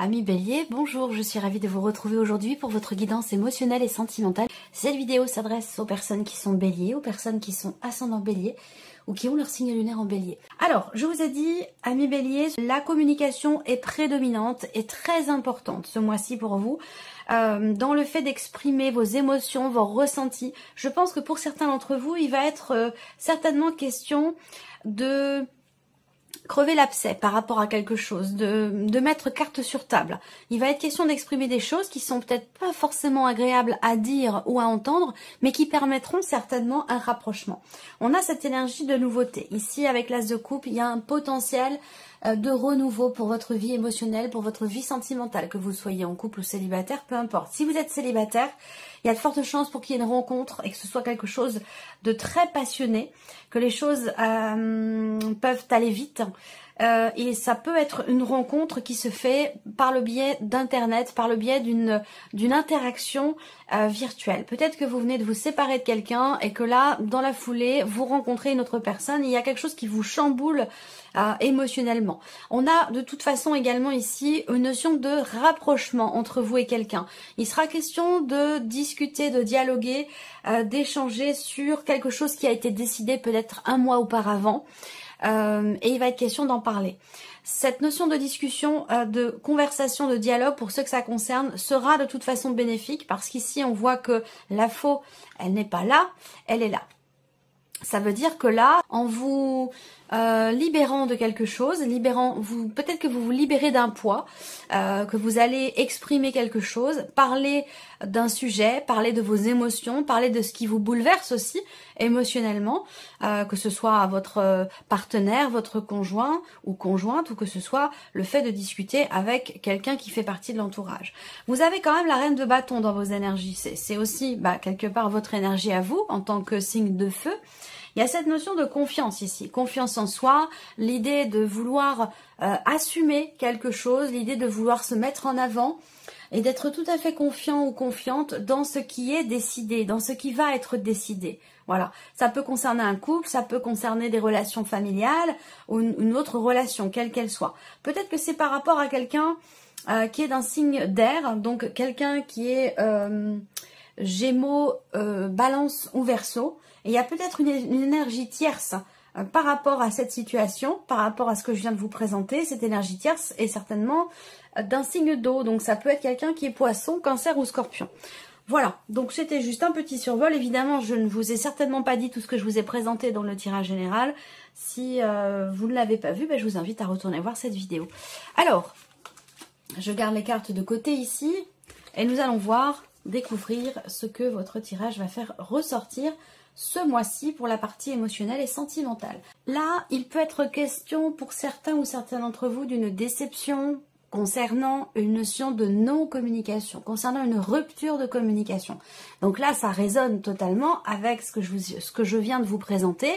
Amis Bélier, bonjour, je suis ravie de vous retrouver aujourd'hui pour votre guidance émotionnelle et sentimentale. Cette vidéo s'adresse aux personnes qui sont Bélier, aux personnes qui sont ascendant Bélier ou qui ont leur signe lunaire en Bélier. Alors, je vous ai dit, amis Bélier, la communication est prédominante et très importante ce mois-ci pour vous. Dans le fait d'exprimer vos émotions, vos ressentis. Je pense que pour certains d'entre vous, il va être certainement question de crever l'abcès par rapport à quelque chose, de mettre carte sur table. Il va être question d'exprimer des choses qui sont peut-être pas forcément agréables à dire ou à entendre, mais qui permettront certainement un rapprochement. On a cette énergie de nouveauté. Ici, avec l'As de coupe, il y a un potentiel de renouveau pour votre vie émotionnelle, pour votre vie sentimentale, que vous soyez en couple ou célibataire, peu importe. Si vous êtes célibataire, il y a de fortes chances pour qu'il y ait une rencontre et que ce soit quelque chose de très passionné, que les choses peuvent aller vite. Et ça peut être une rencontre qui se fait par le biais d'internet, par le biais d'une interaction virtuelle. Peut-être que vous venez de vous séparer de quelqu'un et que là, dans la foulée, vous rencontrez une autre personne. Il y a quelque chose qui vous chamboule émotionnellement. On a de toute façon également ici une notion de rapprochement entre vous et quelqu'un. Il sera question de discuter, de dialoguer, d'échanger sur quelque chose qui a été décidé peut-être un mois auparavant. Et il va être question d'en parler. Cette notion de discussion, de conversation, de dialogue, pour ceux que ça concerne, sera de toute façon bénéfique parce qu'ici on voit que la faux, elle n'est pas là, elle est là. Ça veut dire que là, en vous libérant de quelque chose, peut-être que vous vous libérez d'un poids, que vous allez exprimer quelque chose, parler d'un sujet, parler de vos émotions, parler de ce qui vous bouleverse aussi émotionnellement, que ce soit votre partenaire, votre conjoint ou conjointe, ou que ce soit le fait de discuter avec quelqu'un qui fait partie de l'entourage. Vous avez quand même la reine de bâton dans vos énergies, c'est aussi quelque part votre énergie à vous en tant que signe de feu. Il y a cette notion de confiance ici, confiance en soi, l'idée de vouloir assumer quelque chose, l'idée de vouloir se mettre en avant et d'être tout à fait confiant ou confiante dans ce qui est décidé, dans ce qui va être décidé. Voilà, ça peut concerner un couple, ça peut concerner des relations familiales ou une autre relation, quelle qu'elle soit. Peut-être que c'est par rapport à quelqu'un qui est d'un signe d'air, donc quelqu'un qui est Gémeaux, Balance ou Verseau. Et il y a peut-être une énergie tierce par rapport à cette situation, par rapport à ce que je viens de vous présenter. Cette énergie tierce est certainement d'un signe d'eau. Donc ça peut être quelqu'un qui est Poisson, Cancer ou Scorpion. Voilà, donc c'était juste un petit survol. Évidemment, je ne vous ai certainement pas dit tout ce que je vous ai présenté dans le tirage général. Si vous ne l'avez pas vu, je vous invite à retourner voir cette vidéo. Alors, je garde les cartes de côté ici et nous allons découvrir ce que votre tirage va faire ressortir ce mois-ci pour la partie émotionnelle et sentimentale. Là, il peut être question pour certains ou certaines d'entre vous d'une déception concernant une notion de non-communication, concernant une rupture de communication. Donc là, ça résonne totalement avec ce que je viens de vous présenter.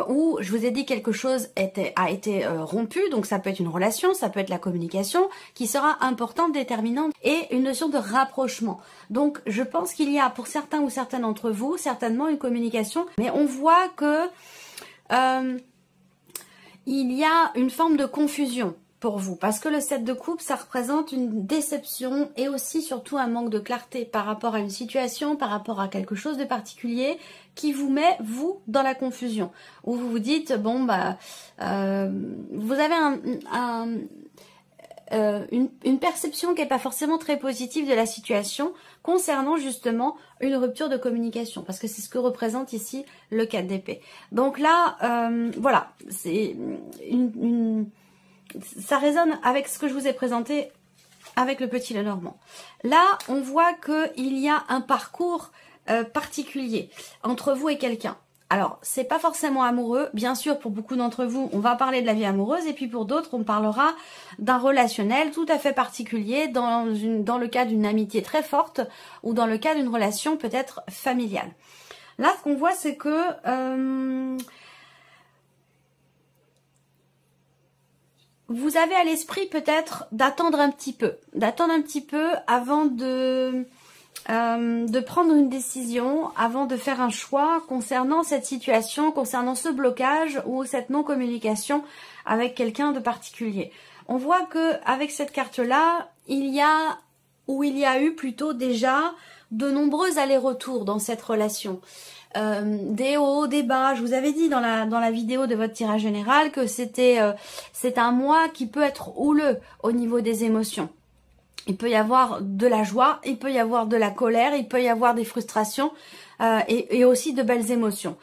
Où je vous ai dit quelque chose a été rompu, donc ça peut être une relation, ça peut être la communication qui sera importante, déterminante, et une notion de rapprochement. Donc je pense qu'il y a pour certains ou certaines d'entre vous certainement une communication, mais on voit que il y a une forme de confusion pour vous, parce que le 7 de coupe, ça représente une déception et aussi surtout un manque de clarté par rapport à une situation, par rapport à quelque chose de particulier qui vous met, vous, dans la confusion. Où vous vous dites, bon, vous avez une perception qui n'est pas forcément très positive de la situation concernant justement une rupture de communication, parce que c'est ce que représente ici le 4 d'épée. Donc là, voilà, c'est ça résonne avec ce que je vous ai présenté avec le petit Lenormand. Là, on voit qu'il y a un parcours particulier entre vous et quelqu'un. Alors, c'est pas forcément amoureux. Bien sûr, pour beaucoup d'entre vous, on va parler de la vie amoureuse. Et puis pour d'autres, on parlera d'un relationnel tout à fait particulier dans le cas d'une amitié très forte ou dans le cas d'une relation peut-être familiale. Là, ce qu'on voit, c'est que vous avez à l'esprit peut-être d'attendre un petit peu avant de prendre une décision, avant de faire un choix concernant cette situation, concernant ce blocage ou cette non-communication avec quelqu'un de particulier. on voit que avec cette carte-là, il y a eu plutôt déjà de nombreux allers-retours dans cette relation. Des hauts, des bas. Je vous avais dit dans la vidéo de votre tirage général que c'est un mois qui peut être houleux au niveau des émotions. Il peut y avoir de la joie, il peut y avoir de la colère, il peut y avoir des frustrations et aussi de belles émotions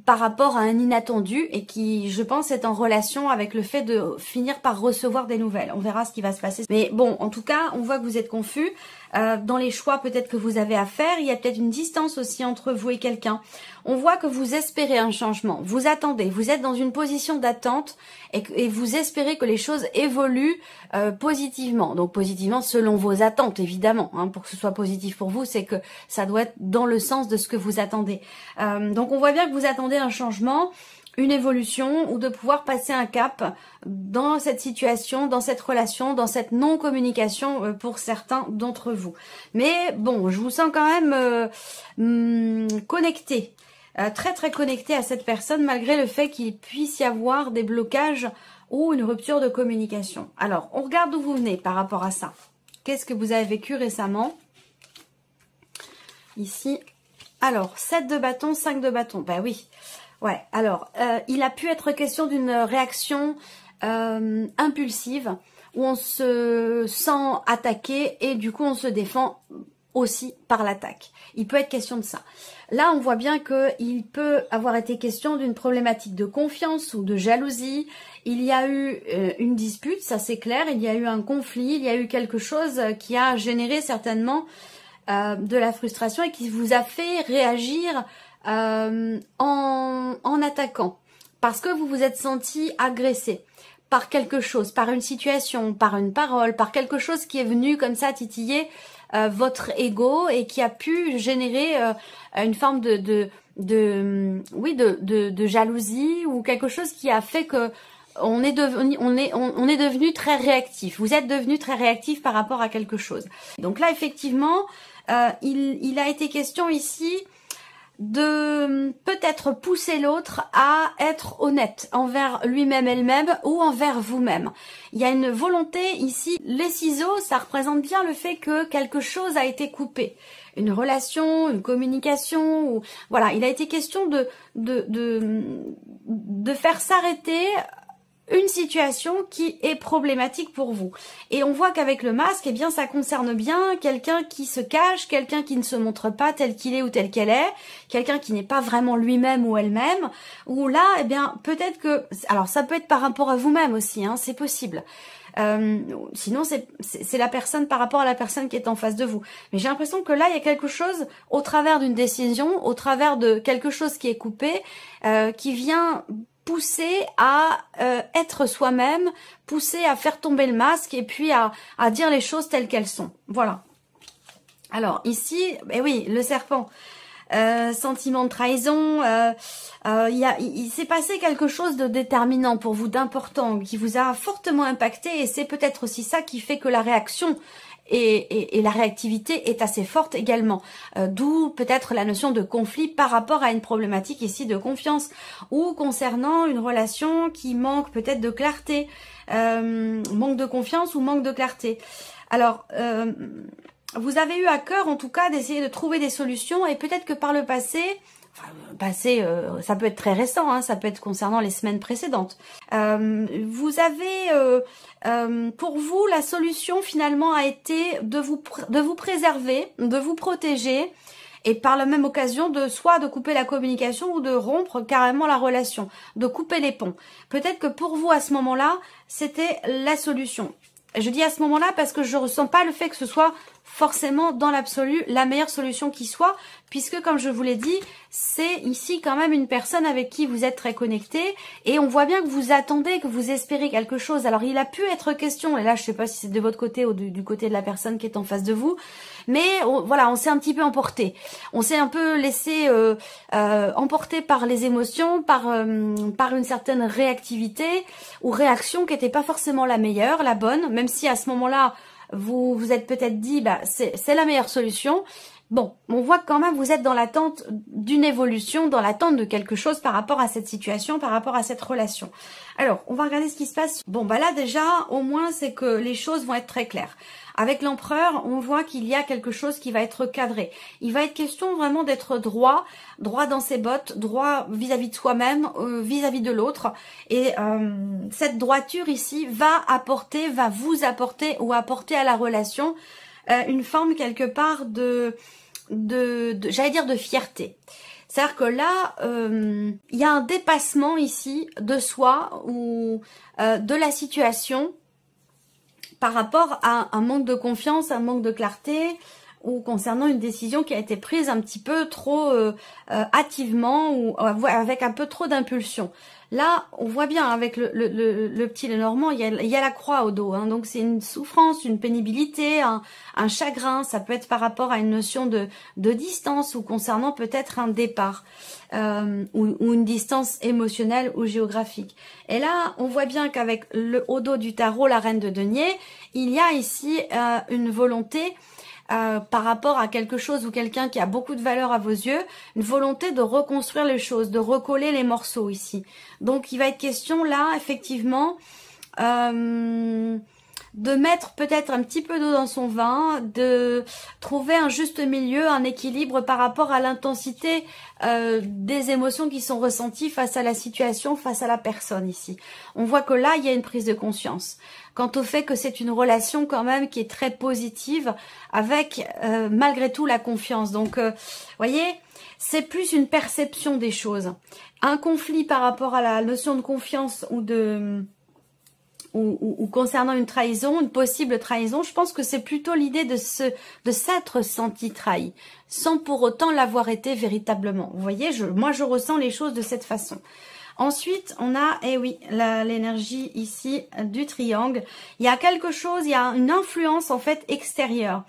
par rapport à un inattendu et qui, je pense, est en relation avec le fait de finir par recevoir des nouvelles. On verra ce qui va se passer. Mais bon, en tout cas, on voit que vous êtes confus. Dans les choix peut-être que vous avez à faire, il y a peut-être une distance aussi entre vous et quelqu'un. On voit que vous espérez un changement, vous attendez, vous êtes dans une position d'attente et vous espérez que les choses évoluent positivement. Donc positivement selon vos attentes évidemment, hein, pour que ce soit positif pour vous, c'est que ça doit être dans le sens de ce que vous attendez. Donc on voit bien que vous attendez un changement, une évolution ou de pouvoir passer un cap dans cette situation, dans cette relation, dans cette non-communication pour certains d'entre vous. Mais bon, je vous sens quand même connecté, très très connecté à cette personne malgré le fait qu'il puisse y avoir des blocages ou une rupture de communication. Alors, on regarde d'où vous venez par rapport à ça. Qu'est-ce que vous avez vécu récemment? Ici, alors, 7 de bâton, 5 de bâton, ben oui. Ouais, alors, il a pu être question d'une réaction impulsive où on se sent attaqué et du coup on se défend aussi par l'attaque. Il peut être question de ça. Là, on voit bien qu'il peut avoir été question d'une problématique de confiance ou de jalousie. Il y a eu une dispute, ça c'est clair, il y a eu un conflit, il y a eu quelque chose qui a généré certainement de la frustration et qui vous a fait réagir en attaquant, parce que vous vous êtes senti agressé par quelque chose, par une situation, par une parole, par quelque chose qui est venu comme ça titiller votre ego et qui a pu générer une forme de jalousie ou quelque chose qui a fait que on est devenu très réactif. Vous êtes devenu très réactif par rapport à quelque chose. Donc là effectivement il a été question ici de peut-être pousser l'autre à être honnête envers lui-même, elle-même ou envers vous-même. Il y a une volonté ici, les ciseaux, ça représente bien le fait que quelque chose a été coupé. Une relation, une communication, ou voilà, il a été question de faire s'arrêter une situation qui est problématique pour vous. Et on voit qu'avec le masque, eh bien, ça concerne bien quelqu'un qui se cache, quelqu'un qui ne se montre pas tel qu'il est ou tel qu'elle est, quelqu'un qui n'est pas vraiment lui-même ou elle-même, ou là, eh bien, peut-être que... Alors, ça peut être par rapport à vous-même aussi, hein, c'est possible. Sinon, c'est la personne par rapport à la personne qui est en face de vous. Mais j'ai l'impression que là, il y a quelque chose au travers d'une décision, au travers de quelque chose qui est coupé, qui vient pousser à être soi-même, pousser à faire tomber le masque et puis à dire les choses telles qu'elles sont. Voilà. Alors ici, eh oui, le serpent, sentiment de trahison, il s'est passé quelque chose de déterminant pour vous, d'important, qui vous a fortement impacté et c'est peut-être aussi ça qui fait que la réaction et la réactivité est assez forte également. D'où peut-être la notion de conflit par rapport à une problématique ici de confiance ou concernant une relation qui manque peut-être de clarté, manque de confiance ou manque de clarté. Alors, vous avez eu à cœur en tout cas d'essayer de trouver des solutions et peut-être que par le passé... ça peut être très récent, hein, ça peut être concernant les semaines précédentes. Vous avez, pour vous, la solution finalement a été de vous préserver, de vous protéger et par la même occasion soit de couper la communication ou de rompre carrément la relation, de couper les ponts. Peut-être que pour vous à ce moment-là, c'était la solution. Je dis à ce moment-là parce que je ne ressens pas le fait que ce soit forcément dans l'absolu la meilleure solution qui soit, puisque comme je vous l'ai dit, c'est ici quand même une personne avec qui vous êtes très connecté et on voit bien que vous attendez, que vous espérez quelque chose. Alors il a pu être question, et là je ne sais pas si c'est de votre côté ou du côté de la personne qui est en face de vous, mais voilà, on s'est un petit peu emporté. On s'est un peu laissé emporter par les émotions, par une certaine réactivité ou réaction qui n'était pas forcément la meilleure, la bonne, même si à ce moment-là, vous êtes peut-être dit, bah c'est la meilleure solution, Bon, on voit que quand même vous êtes dans l'attente d'une évolution, dans l'attente de quelque chose par rapport à cette situation, par rapport à cette relation. Alors, on va regarder ce qui se passe. Bon, bah là déjà, au moins, c'est que les choses vont être très claires. Avec l'empereur, on voit qu'il y a quelque chose qui va être cadré. Il va être question vraiment d'être droit dans ses bottes, droit vis-à-vis de soi-même, vis-à-vis de l'autre. Et cette droiture ici va vous apporter ou apporter à la relation une forme quelque part j'allais dire de fierté. C'est-à-dire que là, il y a un dépassement ici de soi ou de la situation par rapport à un manque de confiance, un manque de clarté ou concernant une décision qui a été prise un petit peu trop hâtivement ou avec un peu trop d'impulsion. Là, on voit bien avec le petit Lenormand, il y a la croix au dos. Hein, donc c'est une souffrance, une pénibilité, un chagrin. Ça peut être par rapport à une notion de distance ou concernant peut-être un départ ou une distance émotionnelle ou géographique. Et là, on voit bien qu'avec le au dos du tarot, la reine de denier, il y a ici une volonté par rapport à quelque chose ou quelqu'un qui a beaucoup de valeur à vos yeux, une volonté de reconstruire les choses, de recoller les morceaux ici. Donc il va être question là, effectivement, de mettre peut-être un petit peu d'eau dans son vin, de trouver un juste milieu, un équilibre par rapport à l'intensité des émotions qui sont ressenties face à la situation, face à la personne ici. On voit que là, il y a une prise de conscience. Quant au fait que c'est une relation quand même qui est très positive avec malgré tout la confiance. Donc, voyez, c'est plus une perception des choses. Un conflit par rapport à la notion de confiance ou concernant une trahison, une possible trahison, je pense que c'est plutôt l'idée de s'être senti trahi, sans pour autant l'avoir été véritablement. Vous voyez, moi je ressens les choses de cette façon. Ensuite, on a, eh oui, l'énergie ici du triangle. Il y a quelque chose, il y a une influence en fait extérieure.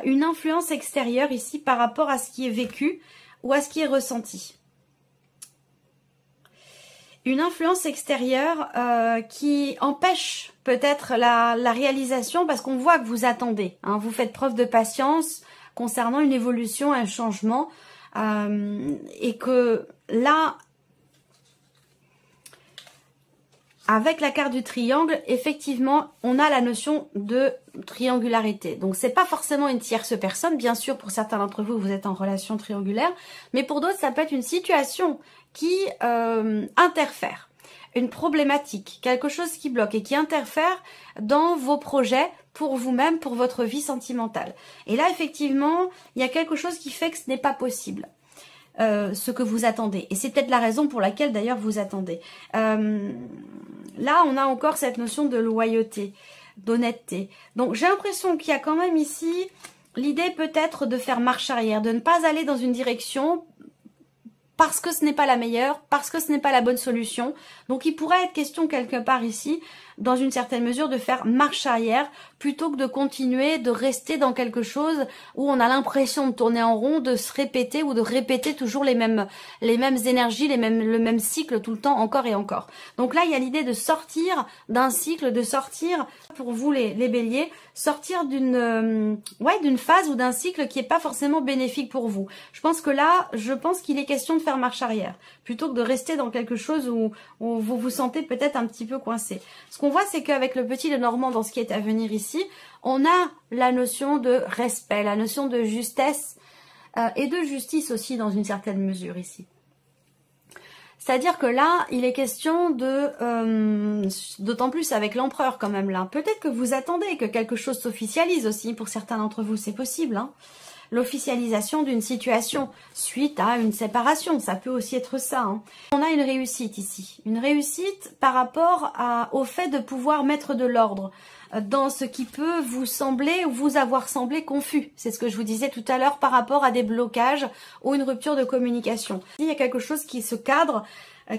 Une influence extérieure ici par rapport à ce qui est vécu ou à ce qui est ressenti. Une influence extérieure qui empêche peut-être la réalisation parce qu'on voit que vous attendez. Hein, vous faites preuve de patience concernant une évolution, un changement et que là... Avec la carte du triangle, effectivement, on a la notion de triangularité. Donc, c'est pas forcément une tierce personne. Bien sûr, pour certains d'entre vous, vous êtes en relation triangulaire. Mais pour d'autres, ça peut être une situation qui interfère. Une problématique, quelque chose qui bloque et qui interfère dans vos projets pour vous-même, pour votre vie sentimentale. Et là, effectivement, il y a quelque chose qui fait que ce n'est pas possible. Ce que vous attendez. Et c'est peut-être la raison pour laquelle d'ailleurs vous attendez. Là, on a encore cette notion de loyauté, d'honnêteté. Donc, j'ai l'impression qu'il y a quand même ici l'idée peut-être de faire marche arrière, de ne pas aller dans une direction parce que ce n'est pas la meilleure, parce que ce n'est pas la bonne solution. Donc, il pourrait être question quelque part ici, dans une certaine mesure, de faire marche arrière plutôt que de continuer, de rester dans quelque chose où on a l'impression de tourner en rond, de se répéter ou de répéter toujours les mêmes énergies, le même cycle tout le temps, encore et encore. Donc là, il y a l'idée de sortir d'un cycle, de sortir, pour vous les béliers, sortir d'une phase ou d'un cycle qui n'est pas forcément bénéfique pour vous. Je pense que là, qu'il est question de faire marche arrière, plutôt que de rester dans quelque chose où vous vous sentez peut-être un petit peu coincé. Ce qu'on voit, c'est qu'avec le petit Lenormand, dans ce qui est à venir ici, on a la notion de respect, la notion de justesse et de justice aussi dans une certaine mesure ici. C'est-à-dire que là, il est question d'autant plus avec l'empereur quand même là. Peut-être que vous attendez que quelque chose s'officialise aussi, pour certains d'entre vous, c'est possible, hein. L'officialisation d'une situation suite à une séparation, ça peut aussi être ça. Hein. On a une réussite ici, une réussite par rapport au fait de pouvoir mettre de l'ordre dans ce qui peut vous sembler ou vous avoir semblé confus. C'est ce que je vous disais tout à l'heure par rapport à des blocages ou une rupture de communication. Il y a quelque chose qui se cadre,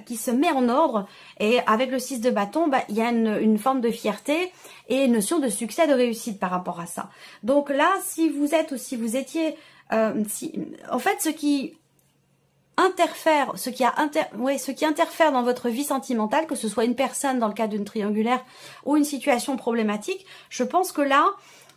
qui se met en ordre, et avec le 6 de bâton, il y a une forme de fierté et une notion de succès, de réussite par rapport à ça. Donc là, si vous êtes ou si vous étiez... en fait, ce qui interfère dans votre vie sentimentale, que ce soit une personne dans le cas d'une triangulaire ou une situation problématique, je pense que là,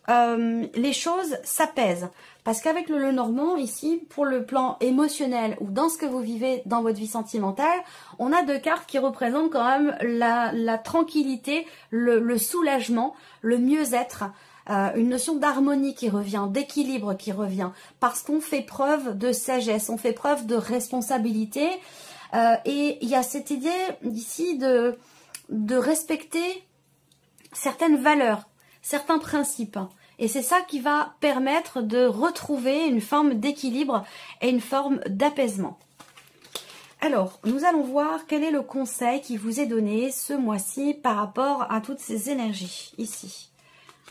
les choses s'apaisent. Parce qu'avec le Lenormand, ici, pour le plan émotionnel ou dans ce que vous vivez dans votre vie sentimentale, on a deux cartes qui représentent quand même la tranquillité, le soulagement, le mieux-être, une notion d'harmonie qui revient, d'équilibre qui revient, parce qu'on fait preuve de sagesse, on fait preuve de responsabilité. Et il y a cette idée ici de respecter certaines valeurs, certains principes. Et c'est ça qui va permettre de retrouver une forme d'équilibre et une forme d'apaisement. Alors, nous allons voir quel est le conseil qui vous est donné ce mois-ci par rapport à toutes ces énergies, ici.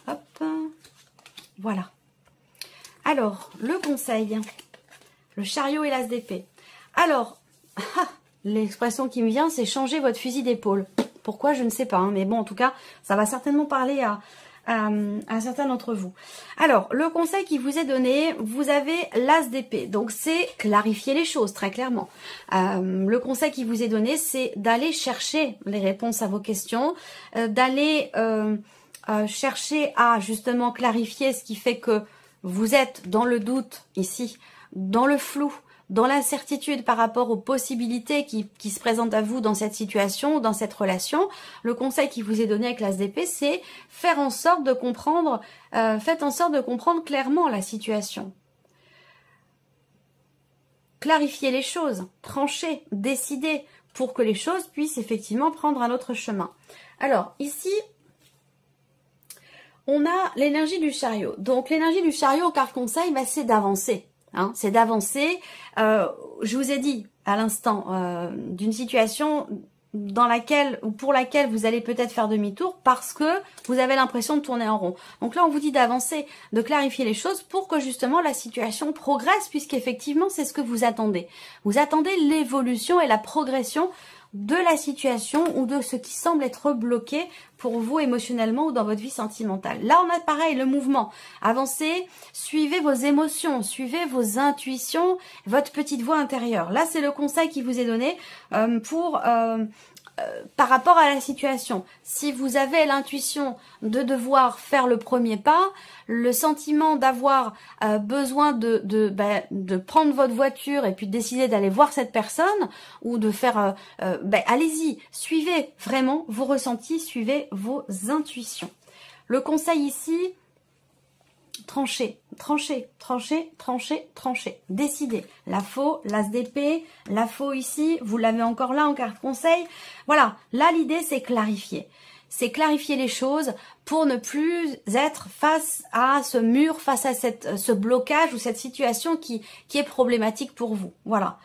Hop, voilà. Alors, le conseil, le chariot et l'as d'épée. Alors, l'expression qui me vient, c'est changer votre fusil d'épaule. Pourquoi, je ne sais pas, hein, mais bon, en tout cas, ça va certainement parler à certains d'entre vous. Alors, le conseil qui vous est donné, vous avez l'as d'épée. Donc, c'est clarifier les choses, très clairement. Le conseil qui vous est donné, c'est d'aller chercher les réponses à vos questions, d'aller chercher à justement clarifier ce qui fait que vous êtes dans le doute ici, dans le flou, dans l'incertitude par rapport aux possibilités qui se présentent à vous dans cette situation, dans cette relation. Le conseil qui vous est donné avec l'as d'épée, c'est faire en sorte de comprendre, faites en sorte de comprendre clairement la situation. Clarifier les choses, trancher, décider pour que les choses puissent effectivement prendre un autre chemin. Alors ici, on a l'énergie du chariot. Donc l'énergie du chariot, carte conseil, bah, c'est d'avancer. Hein, c'est d'avancer. Je vous ai dit à l'instant d'une situation dans laquelle ou pour laquelle vous allez peut-être faire demi-tour parce que vous avez l'impression de tourner en rond. Donc là, on vous dit d'avancer, de clarifier les choses pour que justement la situation progresse, puisqu'effectivement, c'est ce que vous attendez. Vous attendez l'évolution et la progression de la situation ou de ce qui semble être bloqué pour vous émotionnellement ou dans votre vie sentimentale. Là, on a pareil, le mouvement. Avancez, suivez vos émotions, suivez vos intuitions, votre petite voix intérieure. Là, c'est le conseil qui vous est donné par rapport à la situation. Si vous avez l'intuition de devoir faire le premier pas, le sentiment d'avoir besoin de prendre votre voiture et puis de décider d'aller voir cette personne ou de faire... allez-y, suivez vraiment vos ressentis, suivez vos intuitions. Le conseil ici... Trancher, trancher, trancher, trancher, trancher. Décidez. La faux, l'as d'épée, la faux ici, vous l'avez encore là en carte conseil. Voilà, là l'idée c'est clarifier. C'est clarifier les choses pour ne plus être face à ce mur, face à ce blocage ou cette situation qui est problématique pour vous. Voilà.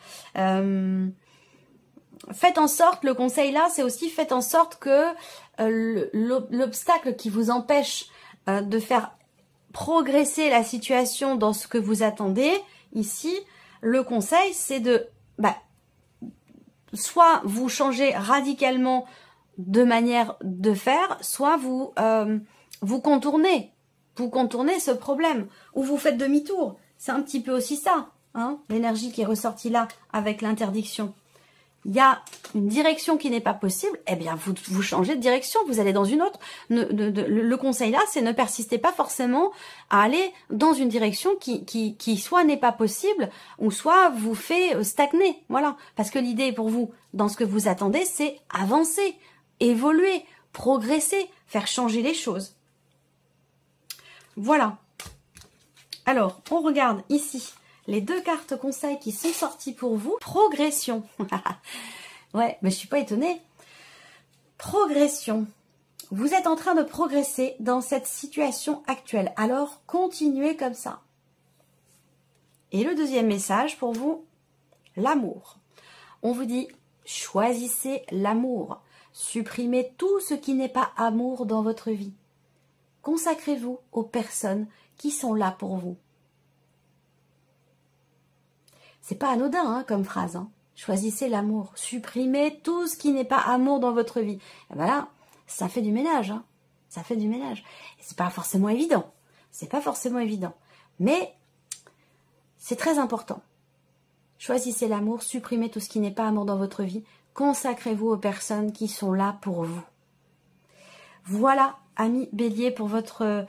Faites en sorte, le conseil là, c'est aussi faites en sorte que l'obstacle qui vous empêche de faire progresser la situation dans ce que vous attendez, ici, le conseil, c'est de, soit vous changez radicalement de manière de faire, soit vous contournez ce problème, ou vous faites demi-tour. C'est un petit peu aussi ça, hein, l'énergie qui est ressortie là avec l'interdiction. Il y a une direction qui n'est pas possible, eh bien vous changez de direction, vous allez dans une autre. Le conseil là, c'est ne persistez pas forcément à aller dans une direction qui soit n'est pas possible, ou soit vous fait stagner. Voilà, parce que l'idée pour vous, dans ce que vous attendez, c'est avancer, évoluer, progresser, faire changer les choses. Voilà. Alors, on regarde ici les deux cartes conseils qui sont sorties pour vous. Progression. Ouais, mais je suis pas étonnée. Progression. Vous êtes en train de progresser dans cette situation actuelle. Alors, continuez comme ça. Et le deuxième message pour vous, l'amour. On vous dit, choisissez l'amour. Supprimez tout ce qui n'est pas amour dans votre vie. Consacrez-vous aux personnes qui sont là pour vous. C'est pas anodin hein, comme phrase. Hein. Choisissez l'amour. Supprimez tout ce qui n'est pas amour dans votre vie. Et ben là, ça fait du ménage. Hein. Ça fait du ménage. Et c'est pas forcément évident. C'est pas forcément évident. Mais c'est très important. Choisissez l'amour. Supprimez tout ce qui n'est pas amour dans votre vie. Consacrez-vous aux personnes qui sont là pour vous. Voilà amis Bélier, pour votre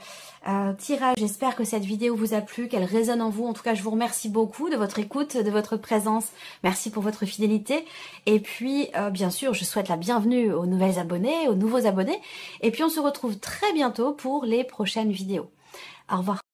tirage. J'espère que cette vidéo vous a plu, qu'elle résonne en vous. En tout cas, je vous remercie beaucoup de votre écoute, de votre présence. Merci pour votre fidélité. Et puis, bien sûr, je souhaite la bienvenue aux nouvelles abonnés, aux nouveaux abonnés. Et puis, on se retrouve très bientôt pour les prochaines vidéos. Au revoir.